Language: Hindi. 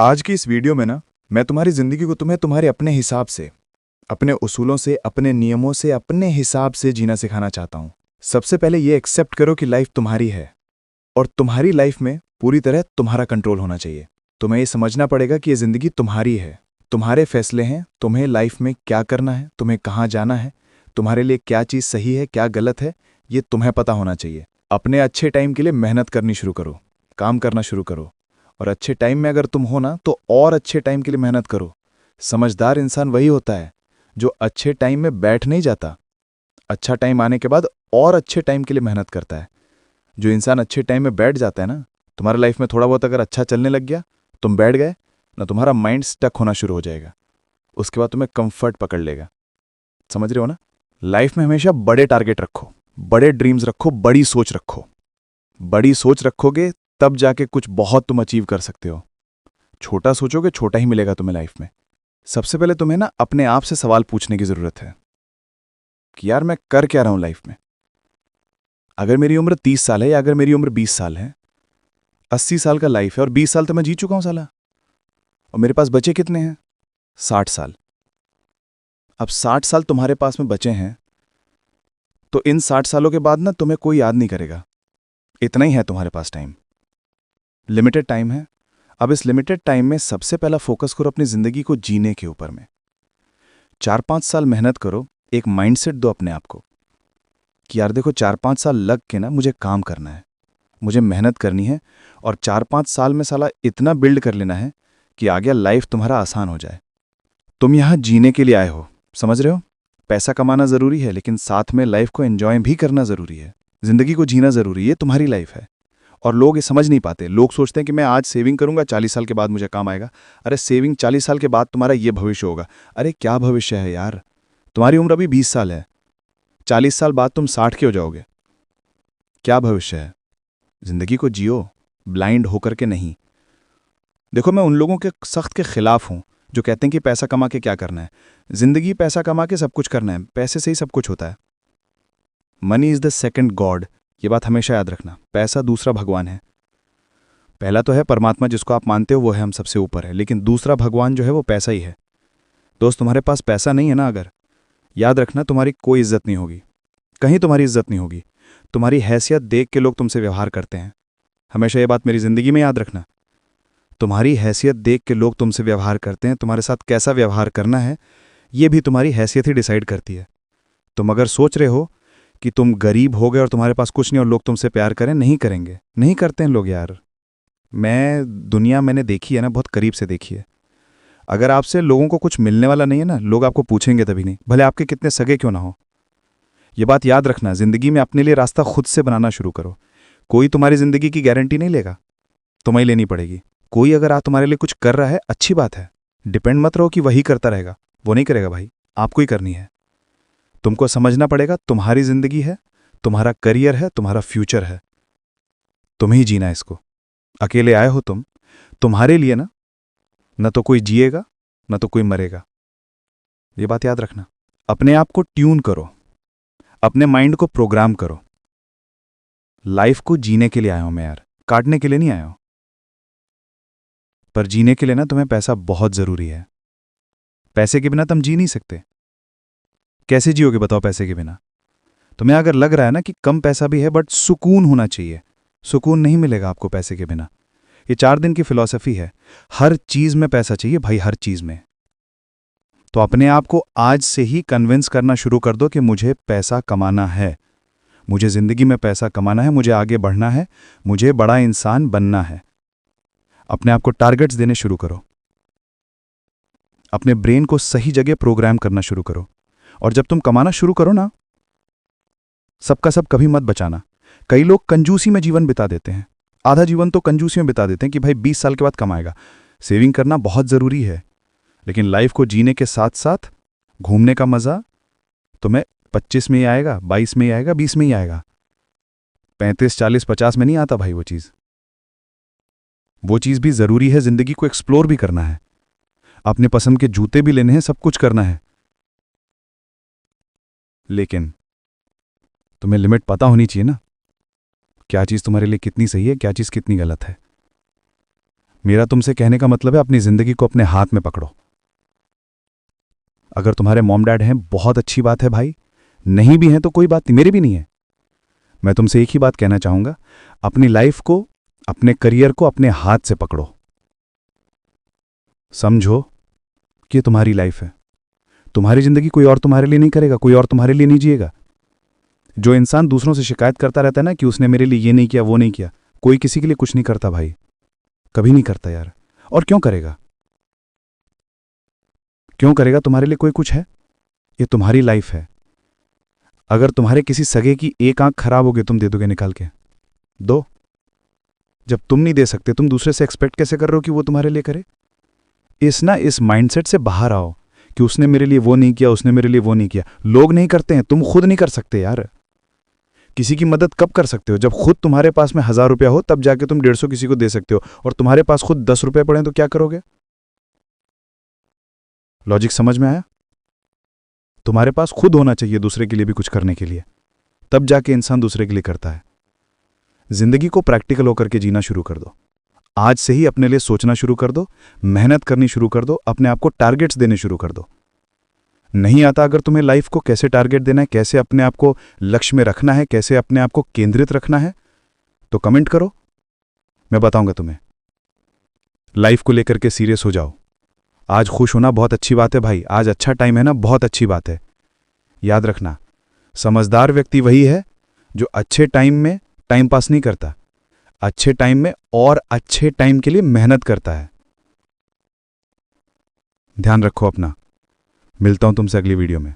आज की इस वीडियो में ना मैं तुम्हारी ज़िंदगी को तुम्हें तुम्हारे अपने हिसाब से, अपने उसूलों से, अपने नियमों से, अपने हिसाब से जीना सिखाना चाहता हूँ। सबसे पहले ये एक्सेप्ट करो कि लाइफ तुम्हारी है और तुम्हारी लाइफ में पूरी तरह तुम्हारा कंट्रोल होना चाहिए। तुम्हें ये समझना पड़ेगा कि ये ज़िंदगी तुम्हारी है, तुम्हारे फैसले हैं, तुम्हें लाइफ में क्या करना है, तुम्हें कहाँ जाना है, तुम्हारे लिए क्या चीज़ सही है, क्या गलत है, ये तुम्हें पता होना चाहिए। अपने अच्छे टाइम के लिए मेहनत करनी शुरू करो, काम करना शुरू करो, और अच्छे टाइम में अगर तुम हो ना तो और अच्छे टाइम के लिए मेहनत करो। समझदार इंसान वही होता है जो अच्छे टाइम में बैठ नहीं जाता, अच्छा टाइम आने के बाद और अच्छे टाइम के लिए मेहनत करता है। जो इंसान अच्छे टाइम में बैठ जाता है ना, तुम्हारा लाइफ में थोड़ा बहुत अगर अच्छा चलने लग गया, तुम बैठ गए ना, तुम्हारा माइंड स्टक होना शुरू हो जाएगा। उसके बाद तुम्हें कंफर्ट पकड़ लेगा। समझ रहे हो ना? लाइफ में हमेशा बड़े टारगेट रखो, बड़े ड्रीम्स रखो, बड़ी सोच रखो। बड़ी सोच रखोगे तब जाके कुछ बहुत तुम अचीव कर सकते हो। छोटा सोचोगे, छोटा ही मिलेगा तुम्हें लाइफ में। सबसे पहले तुम्हें ना अपने आप से सवाल पूछने की जरूरत है कि यार मैं कर क्या रहा हूं लाइफ में। अगर मेरी उम्र 30 साल है या अगर मेरी उम्र 20 साल है, 80 साल का लाइफ है और 20 साल तो मैं जी चुका हूं साला, और मेरे पास बचे कितने हैं? 60 साल। अब 60 साल तुम्हारे पास में बचे हैं, तो इन 60 सालों के बाद ना तुम्हें कोई याद नहीं करेगा। इतना ही है तुम्हारे पास टाइम, लिमिटेड टाइम है। अब इस लिमिटेड टाइम में सबसे पहला फोकस करो अपनी जिंदगी को जीने के ऊपर में। 4-5 साल मेहनत करो, एक माइंडसेट दो अपने आप को कि यार देखो 4-5 साल लग के ना मुझे काम करना है, मुझे मेहनत करनी है, और 4-5 साल में साला इतना बिल्ड कर लेना है कि आगे लाइफ तुम्हारा आसान हो जाए। तुम यहां जीने के लिए आए हो, समझ रहे हो? पैसा कमाना जरूरी है, लेकिन साथ में लाइफ को एंजॉय भी करना जरूरी है। जिंदगी को जीना जरूरी है, तुम्हारी लाइफ है। और लोग ये समझ नहीं पाते। लोग सोचते हैं कि मैं आज सेविंग करूंगा, 40 साल के बाद मुझे काम आएगा। अरे सेविंग 40 साल के बाद तुम्हारा ये भविष्य होगा। अरे क्या भविष्य है यार? तुम्हारी उम्र अभी 20 साल है, 40 साल बाद तुम 60 के हो जाओगे। क्या भविष्य है? जिंदगी को जियो, ब्लाइंड होकर के नहीं। देखो, मैं उन लोगों के सख्त के खिलाफ हूं जो कहते हैं कि पैसा कमा के क्या करना है। जिंदगी पैसा कमा के सब कुछ करना है, पैसे से ही सब कुछ होता है। Money is the second God, ये बात हमेशा याद रखना। पैसा दूसरा भगवान है। पहला तो है परमात्मा जिसको आप मानते हो, वो है हम सबसे ऊपर है, लेकिन दूसरा भगवान जो है वो पैसा ही है। दोस्त, तुम्हारे पास पैसा नहीं है ना, अगर, याद रखना तुम्हारी कोई इज्जत नहीं होगी, कहीं तुम्हारी इज्जत नहीं होगी। तुम्हारी हैसियत देख के लोग तुमसे व्यवहार करते हैं। हमेशा ये बात मेरी जिंदगी में याद रखना। तुम्हारी हैसियत देख के लोग तुमसे व्यवहार करते हैं। तुम्हारे साथ कैसा व्यवहार करना है ये भी तुम्हारी हैसियत ही डिसाइड करती है। तुम अगर सोच रहे हो कि तुम गरीब हो गए और तुम्हारे पास कुछ नहीं और लोग तुमसे प्यार करें, नहीं करेंगे, नहीं करते हैं लोग यार। दुनिया मैंने देखी है ना, बहुत करीब से देखी है। अगर आपसे लोगों को कुछ मिलने वाला नहीं है ना, लोग आपको पूछेंगे तभी नहीं, भले आपके कितने सगे क्यों ना हो। ये बात याद रखना। जिंदगी में अपने लिए रास्ता खुद से बनाना शुरू करो। कोई तुम्हारी जिंदगी की गारंटी नहीं लेगा, तुम्हें लेनी पड़ेगी। कोई अगर आप तुम्हारे लिए कुछ कर रहा है, अच्छी बात है, डिपेंड मत रहो कि वही करता रहेगा। वो नहीं करेगा भाई, आपको ही करनी है। तुमको समझना पड़ेगा तुम्हारी जिंदगी है, तुम्हारा करियर है, तुम्हारा फ्यूचर है, तुम्हें ही जीना है इसको। अकेले आए हो तुम, तुम्हारे लिए ना, न तो कोई जिएगा न तो कोई मरेगा। ये बात याद रखना। अपने आप को ट्यून करो, अपने माइंड को प्रोग्राम करो। लाइफ को जीने के लिए आया हूं मैं यार, काटने के लिए नहीं आया हूं। पर जीने के लिए ना तुम्हें पैसा बहुत जरूरी है। पैसे के बिना तुम जी नहीं सकते। कैसे जियोगे बताओ पैसे के बिना? तुम्हें अगर लग रहा है ना कि कम पैसा भी है बट सुकून होना चाहिए, सुकून नहीं मिलेगा आपको पैसे के बिना। ये 4 दिन की फिलॉसफी है। हर चीज में पैसा चाहिए भाई, हर चीज में। तो अपने आप को आज से ही कन्विंस करना शुरू कर दो कि मुझे पैसा कमाना है, मुझे जिंदगी में पैसा कमाना है, मुझे आगे बढ़ना है, मुझे बड़ा इंसान बनना है। अपने आप को टारगेट्स देने शुरू करो। अपने ब्रेन को सही जगह प्रोग्राम करना शुरू करो। और जब तुम कमाना शुरू करो ना, सबका सब कभी मत बचाना। कई लोग कंजूसी में जीवन बिता देते हैं, आधा जीवन तो कंजूसी में बिता देते हैं कि भाई 20 साल के बाद कमाएगा। सेविंग करना बहुत जरूरी है, लेकिन लाइफ को जीने के साथ साथ घूमने का मजा तुम्हें 25 में ही आएगा, 22 में ही आएगा, 20 में ही आएगा। 35, 40, 50 में नहीं आता भाई वो चीज। वो चीज भी जरूरी है। जिंदगी को एक्सप्लोर भी करना है, अपने पसंद के जूते भी लेने हैं, सब कुछ करना है, लेकिन तुम्हें लिमिट पता होनी चाहिए ना, क्या चीज तुम्हारे लिए कितनी सही है, क्या चीज कितनी गलत है। मेरा तुमसे कहने का मतलब है अपनी जिंदगी को अपने हाथ में पकड़ो। अगर तुम्हारे मॉम डैड हैं बहुत अच्छी बात है भाई, नहीं भी हैं तो कोई बात नहीं, मेरे भी नहीं है। मैं तुमसे एक ही बात कहना चाहूंगा, अपनी लाइफ को, अपने करियर को अपने हाथ से पकड़ो। समझो कि ये तुम्हारी लाइफ है, तुम्हारी जिंदगी कोई और तुम्हारे लिए नहीं करेगा, कोई और तुम्हारे लिए नहीं जिएगा। जो इंसान दूसरों से शिकायत करता रहता है ना कि उसने मेरे लिए ये नहीं किया वो नहीं किया, कोई किसी के लिए कुछ नहीं करता भाई, कभी नहीं करता यार। और क्यों करेगा, क्यों करेगा? तुम्हारे लिए कोई कुछ है? ये तुम्हारी लाइफ है। अगर तुम्हारे किसी सगे की एक आंख खराब हो गई, तुम दे दोगे निकाल के? दो। जब तुम नहीं दे सकते, तुम दूसरे से एक्सपेक्ट कैसे कर रहे हो कि वो तुम्हारे लिए करे? इस माइंडसेट से बाहर आओ कि उसने मेरे लिए वो नहीं किया, उसने मेरे लिए वो नहीं किया। लोग नहीं करते हैं, तुम खुद नहीं कर सकते यार। किसी की मदद कब कर सकते हो? जब खुद तुम्हारे पास में 1000 रुपया हो, तब जाके तुम 150 किसी को दे सकते हो। और तुम्हारे पास खुद 10 रुपये पड़े तो क्या करोगे? लॉजिक समझ में आया? तुम्हारे पास खुद होना चाहिए दूसरे के लिए भी कुछ करने के लिए, तब जाके इंसान दूसरे के लिए करता है। जिंदगी को प्रैक्टिकल होकर के जीना शुरू कर दो। आज से ही अपने लिए सोचना शुरू कर दो, मेहनत करनी शुरू कर दो, अपने आप को टारगेट्स देने शुरू कर दो। नहीं आता अगर तुम्हें लाइफ को कैसे टारगेट देना है, कैसे अपने आप को लक्ष्य में रखना है, कैसे अपने आप को केंद्रित रखना है, तो कमेंट करो, मैं बताऊंगा तुम्हें। लाइफ को लेकर के सीरियस हो जाओ। आज खुश होना बहुत अच्छी बात है भाई, आज अच्छा टाइम है ना, बहुत अच्छी बात है। याद रखना, समझदार व्यक्ति वही है जो अच्छे टाइम में टाइम पास नहीं करता, अच्छे टाइम में और अच्छे टाइम के लिए मेहनत करता है। ध्यान रखो अपना। मिलता हूं तुमसे अगली वीडियो में।